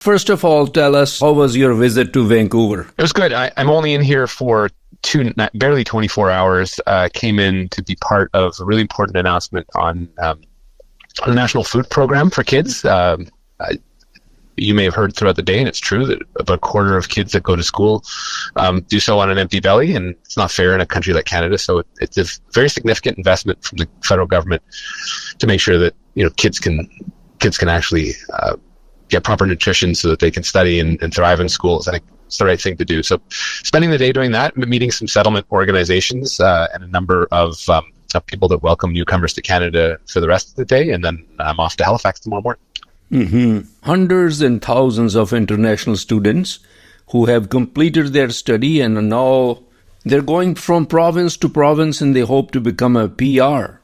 First of all, tell us, how was your visit to Vancouver? It was good. I'm only in here for barely 24 hours. Came in to be part of a really important announcement on a national food program for kids. You may have heard throughout the day, and it's true, that about a quarter of kids that go to school do so on an empty belly, and it's not fair in a country like Canada. So it's a very significant investment from the federal government to make sure that kids can actually get proper nutrition so that they can study and thrive in schools. I think it's the right thing to do. So spending the day doing that, meeting some settlement organizations and a number of people that welcome newcomers to Canada for the rest of the day, and then I'm off to Halifax tomorrow morning. Mm-hmm. Hundreds and thousands of international students who have completed their study and now they're going from province to province and they hope to become a PR.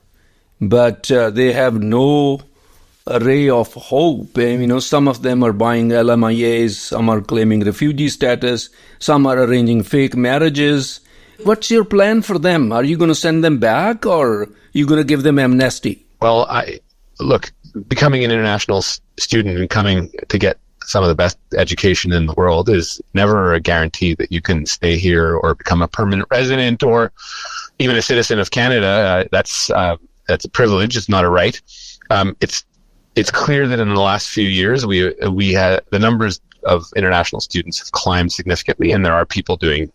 But they have no ray of hope. Some of them are buying LMIAs, some are claiming refugee status, some are arranging fake marriages. What's your plan for them? Are you going to send them back, or are you going to give them amnesty? Well, look, becoming an international student and coming to get some of the best education in the world is never a guarantee that you can stay here or become a permanent resident or even a citizen of Canada. That's a privilege. It's not a right. It's clear that in the last few years, we had the numbers of international students have climbed significantly, and there are people doing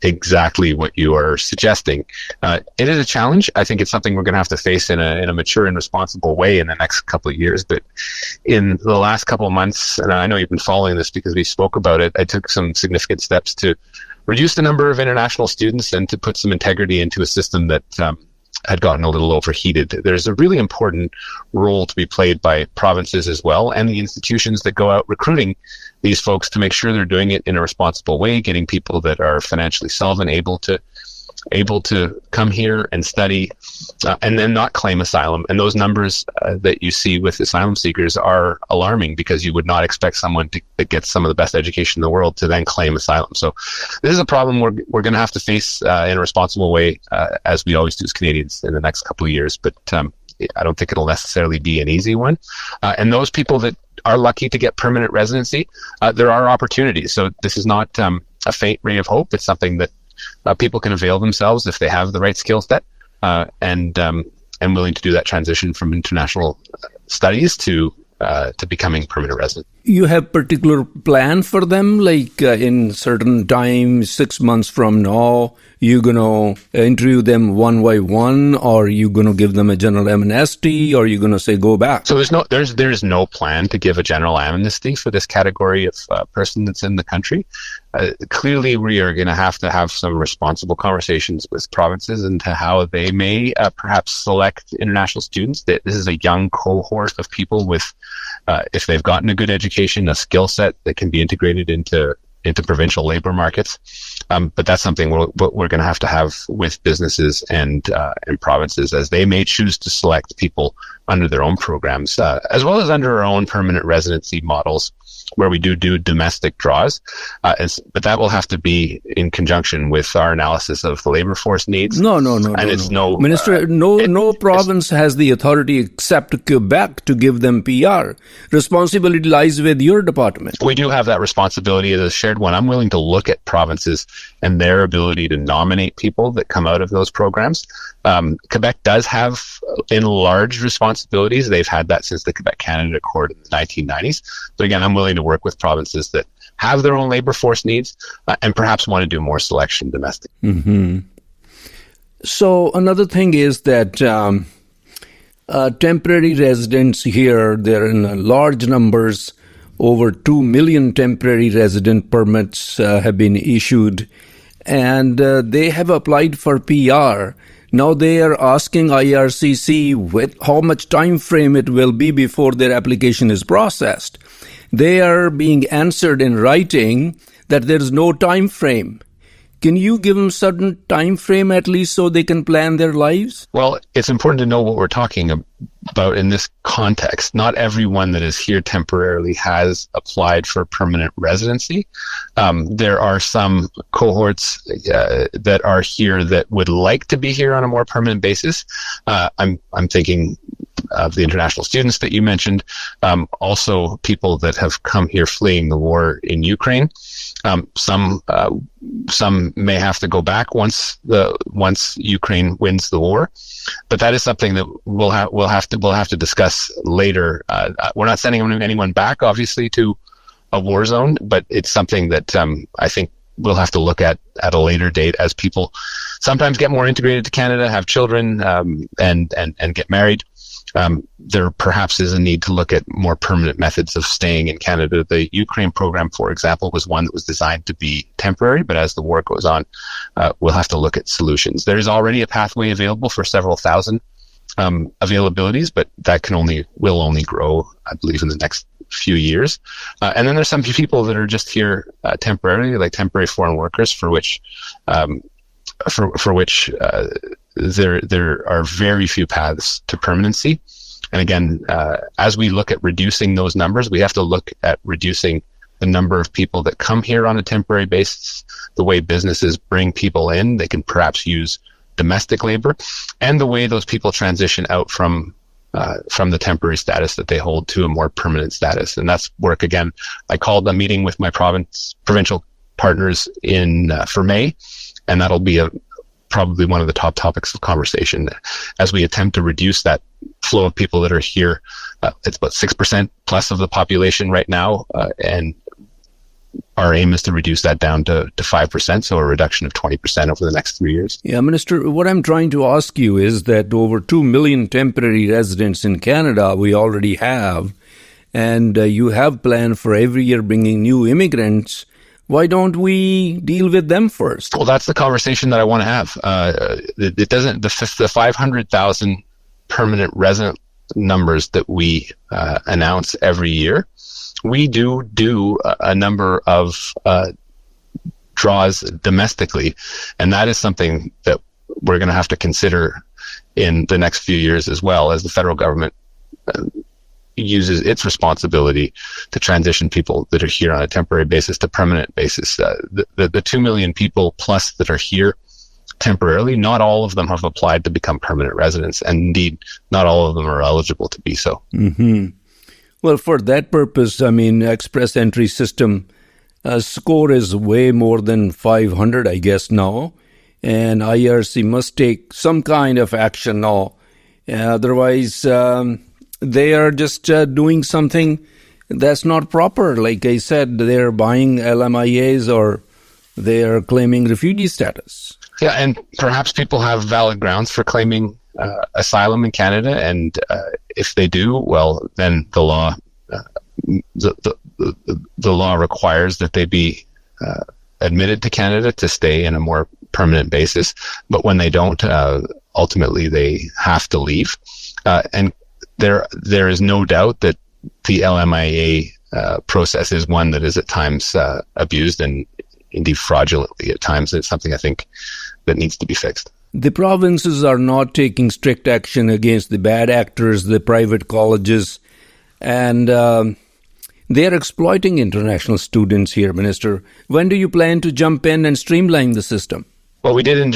exactly what you are suggesting. It is a challenge. I think it's something we're going to have to face in a mature and responsible way in the next couple of years. But in the last couple of months, and I know you've been following this because we spoke about it, I took some significant steps to reduce the number of international students and to put some integrity into a system that had gotten a little overheated. There's a really important role to be played by provinces as well, and the institutions that go out recruiting these folks to make sure they're doing it in a responsible way, getting people that are financially solvent, able to come here and study, and then not claim asylum. And those numbers that you see with asylum seekers are alarming, because you would not expect someone that gets some of the best education in the world to then claim asylum. So this is a problem we're going to have to face in a responsible way, as we always do as Canadians in the next couple of years. But I don't think it'll necessarily be an easy one. And those people that are lucky to get permanent residency, there are opportunities. So this is not a faint ray of hope. It's something that people can avail themselves if they have the right skill set and willing to do that transition from international studies to becoming permanent resident. You have particular plan for them, like in certain time, 6 months from now, you're going to interview them one by one, or you're going to give them a general amnesty, or you're going to say go back? So there's no plan to give a general amnesty for this category of person that's in the country. Clearly, we are going to have some responsible conversations with provinces into how they may perhaps select international students. This is a young cohort of people with, if they've gotten a good education, a skill set that can be integrated into provincial labor markets. But that's something we're going to have with businesses and provinces, as they may choose to select people under their own programs, as well as under our own permanent residency models, where we do domestic draws. But that will have to be in conjunction with our analysis of the labor force needs. No. Minister, no province has the authority except Quebec to give them PR. Responsibility lies with your department. We do have that responsibility as a shared one. I'm willing to look at provinces and their ability to nominate people that come out of those programs. Quebec does have enlarged responsibilities. They've had that since the Quebec-Canada Accord in the 1990s. But again, I'm willing to work with provinces that have their own labor force needs and perhaps want to do more selection domestic. Mm-hmm. So another thing is that temporary residents here, they're in large numbers. Over 2 million temporary resident permits have been issued, and they have applied for PR. Now they are asking IRCC with how much time frame it will be before their application is processed. They are being answered in writing that there is no time frame. Can you give them certain time frame at least so they can plan their lives? Well, it's important to know what we're talking about in this context. Not everyone that is here temporarily has applied for permanent residency. There are some cohorts that are here that would like to be here on a more permanent basis. I'm thinking of the international students that you mentioned, also people that have come here fleeing the war in Ukraine. Some may have to go back once Ukraine wins the war, but that is something that we'll have to discuss later. We're not sending anyone back, obviously, to a war zone, but it's something that I think we'll have to look at a later date as people sometimes get more integrated to Canada, have children, and get married. There perhaps is a need to look at more permanent methods of staying in Canada. The Ukraine program, for example, was one that was designed to be temporary, but as the war goes on, we'll have to look at solutions. There is already a pathway available for several thousand availabilities, but that will only grow, I believe, in the next few years. And then there's some people that are just here temporarily, like temporary foreign workers, for which there are very few paths to permanency. And again, as we look at reducing those numbers, we have to look at reducing the number of people that come here on a temporary basis, the way businesses bring people in. They can perhaps use domestic labor, and the way those people transition out from the temporary status that they hold to a more permanent status. And that's work, again, I called a meeting with my provincial partners for May, and that'll be probably one of the top topics of conversation as we attempt to reduce that flow of people that are here. It's about 6% plus of the population right now, and our aim is to reduce that down to 5%, so a reduction of 20% over the next 3 years. Yeah, Minister, what I'm trying to ask you is that over 2 million temporary residents in Canada we already have, and you have planned for every year bringing new immigrants. Why don't we deal with them first? Well, that's the conversation that I want to have. It doesn't, the 500,000 permanent resident numbers that we announce every year, we do a number of draws domestically, and that is something that we're going to have to consider in the next few years as well, as the federal government uses its responsibility to transition people that are here on a temporary basis to permanent basis. The 2 million people plus that are here temporarily, not all of them have applied to become permanent residents, and indeed not all of them are eligible to be so. Mm-hmm. Well, for that purpose, I mean, express entry system score is way more than 500, I guess, now. And IRC must take some kind of action now. Otherwise, they are just doing something that's not proper. Like I said, they're buying LMIAs or they are claiming refugee status. Yeah, and perhaps people have valid grounds for claiming asylum in Canada, and if they do, well, then the law requires that they be admitted to Canada to stay in a more permanent basis. But when they don't, ultimately they have to leave. And there is no doubt that the LMIA process is one that is at times abused and indeed fraudulently at times. It's something I think that needs to be fixed. The provinces are not taking strict action against the bad actors, the private colleges, and they are exploiting international students here, Minister. When do you plan to jump in and streamline the system? Well, we did in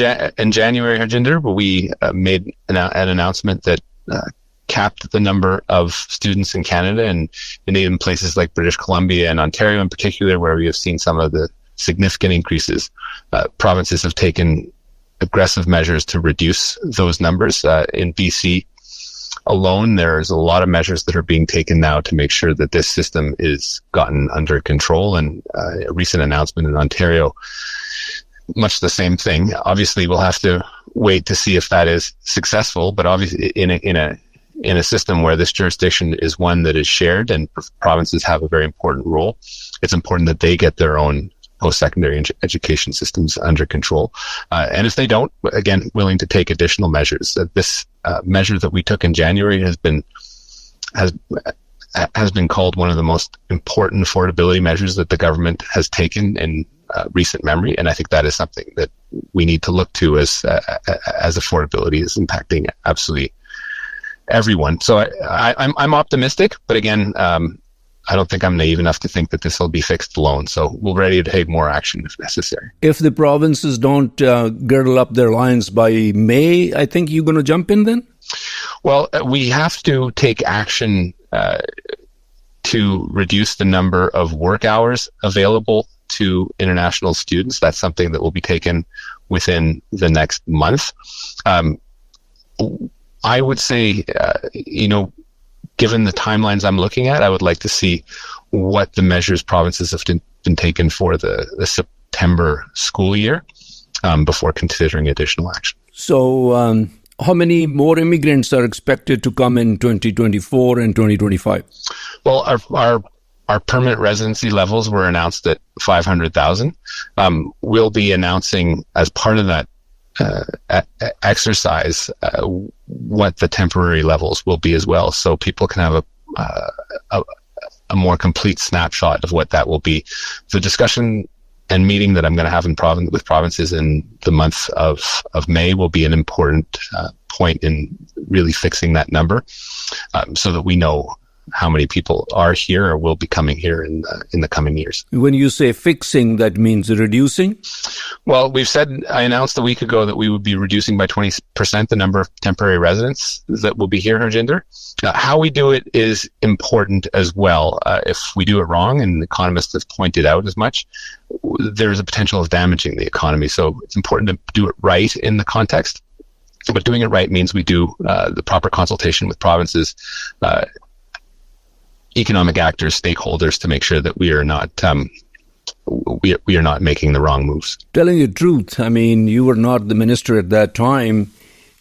January, Harjinder, but we made an announcement that capped the number of students in Canada, and in places like British Columbia and Ontario in particular, where we have seen some of the significant increases. Provinces have taken aggressive measures to reduce those numbers. In BC alone, there's a lot of measures that are being taken now to make sure that this system is gotten under control, and a recent announcement in Ontario, much the same thing. Obviously, we'll have to wait to see if that is successful, but obviously in a system where this jurisdiction is one that is shared and provinces have a very important role, it's important that they get their own post-secondary education systems under control. And if they don't, again, willing to take additional measures. This measure that we took in January has been called one of the most important affordability measures that the government has taken in recent memory. And I think that is something that we need to look to as affordability is impacting absolutely everyone. So I'm optimistic, but again, I don't think I'm naive enough to think that this will be fixed alone. So we're ready to take more action if necessary. If the provinces don't girdle up their loins by May, I think you're going to jump in then? Well, we have to take action to reduce the number of work hours available to international students. That's something that will be taken within the next month. I would say, given the timelines I'm looking at, I would like to see what the measures provinces have been taken for the September school year before considering additional action. So, how many more immigrants are expected to come in 2024 and 2025? Well, our permanent residency levels were announced at 500,000. We'll be announcing as part of that exercise what the temporary levels will be as well, so people can have a more complete snapshot of what that will be. The discussion and meeting that I'm going to have with provinces in the month of May will be an important point in really fixing that number, so that we know how many people are here or will be coming here in the coming years. When you say fixing, that means reducing? Well, I announced a week ago that we would be reducing by 20% the number of temporary residents that will be here, Harjinder. How we do it is important as well. If we do it wrong, and economists have pointed out as much, there's a potential of damaging the economy. So it's important to do it right in the context. But doing it right means we do the proper consultation with provinces, economic actors, stakeholders, to make sure that we are not we are not making the wrong moves. Telling you the truth, I mean, you were not the minister at that time.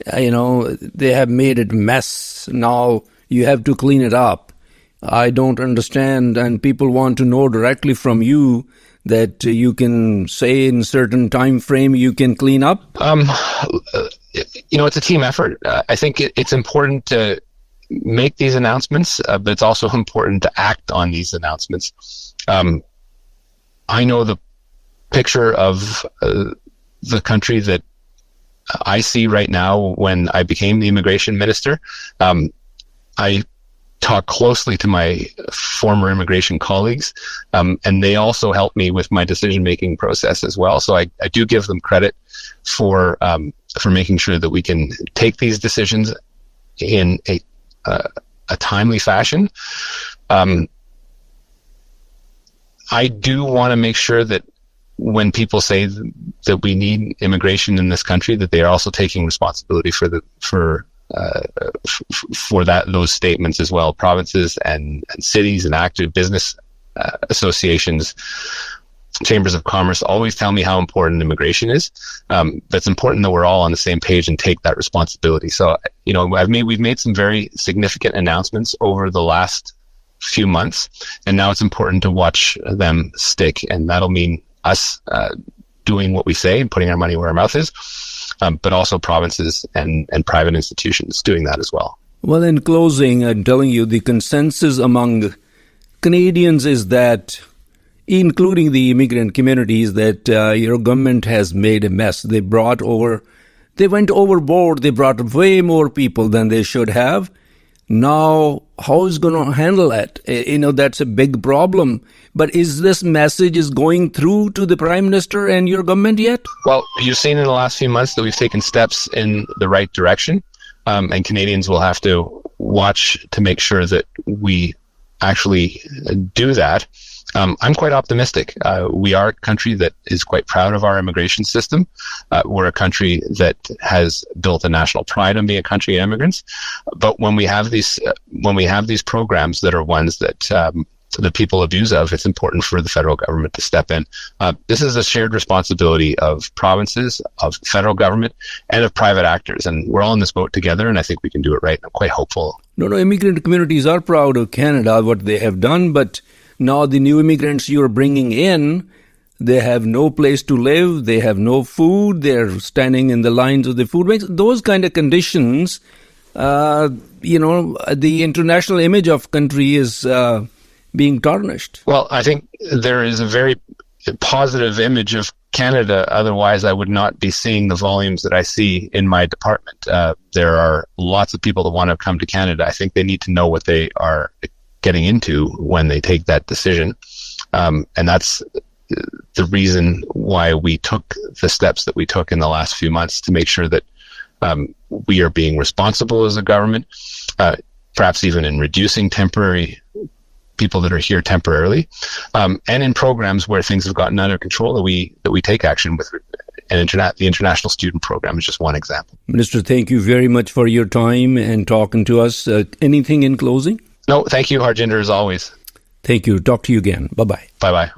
They have made it a mess. Now you have to clean it up. I don't understand, and people want to know directly from you that you can say in certain time frame you can clean up. It's a team effort. I think it's important to make these announcements, but it's also important to act on these announcements. I know the picture of the country that I see right now when I became the immigration minister. I talk closely to my former immigration colleagues, and they also help me with my decision-making process as well. So I do give them credit for making sure that we can take these decisions in a timely fashion. I do want to make sure that when people say that we need immigration in this country, that they are also taking responsibility for those statements as well. Provinces and cities and active business associations, chambers of commerce always tell me how important immigration is. That's important that we're all on the same page and take that responsibility. So, we've made some very significant announcements over the last few months, and now it's important to watch them stick, and that'll mean us doing what we say and putting our money where our mouth is, but also provinces and private institutions doing that as well. Well, in closing, I'm telling you, the consensus among Canadians is that, including the immigrant communities, that your government has made a mess. They went overboard. They brought way more people than they should have. Now, how is going to handle it? That's a big problem. But is this message going through to the Prime Minister and your government yet? Well, you've seen in the last few months that we've taken steps in the right direction, and Canadians will have to watch to make sure that we actually do that. I'm quite optimistic. We are a country that is quite proud of our immigration system. We're a country that has built a national pride on being a country of immigrants. But when we have these programs that are ones that the people abuse of, it's important for the federal government to step in. This is a shared responsibility of provinces, of federal government, and of private actors. And we're all in this boat together, and I think we can do it right. I'm quite hopeful. No, immigrant communities are proud of Canada, what they have done, but now the new immigrants you're bringing in, they have no place to live, they have no food, they're standing in the lines of the food banks. Those kind of conditions, the international image of country is being tarnished. Well, I think there is a very positive image of Canada. Otherwise, I would not be seeing the volumes that I see in my department. There are lots of people that want to come to Canada. I think they need to know what they are getting into when they take that decision. And that's the reason why we took the steps that we took in the last few months to make sure that we are being responsible as a government, perhaps even in reducing temporary people that are here temporarily, and in programs where things have gotten under control that we take action with. And the International Student Program is just one example. Minister, thank you very much for your time and talking to us. Anything in closing? No, thank you, Harjinder, as always. Thank you. Talk to you again. Bye-bye. Bye-bye.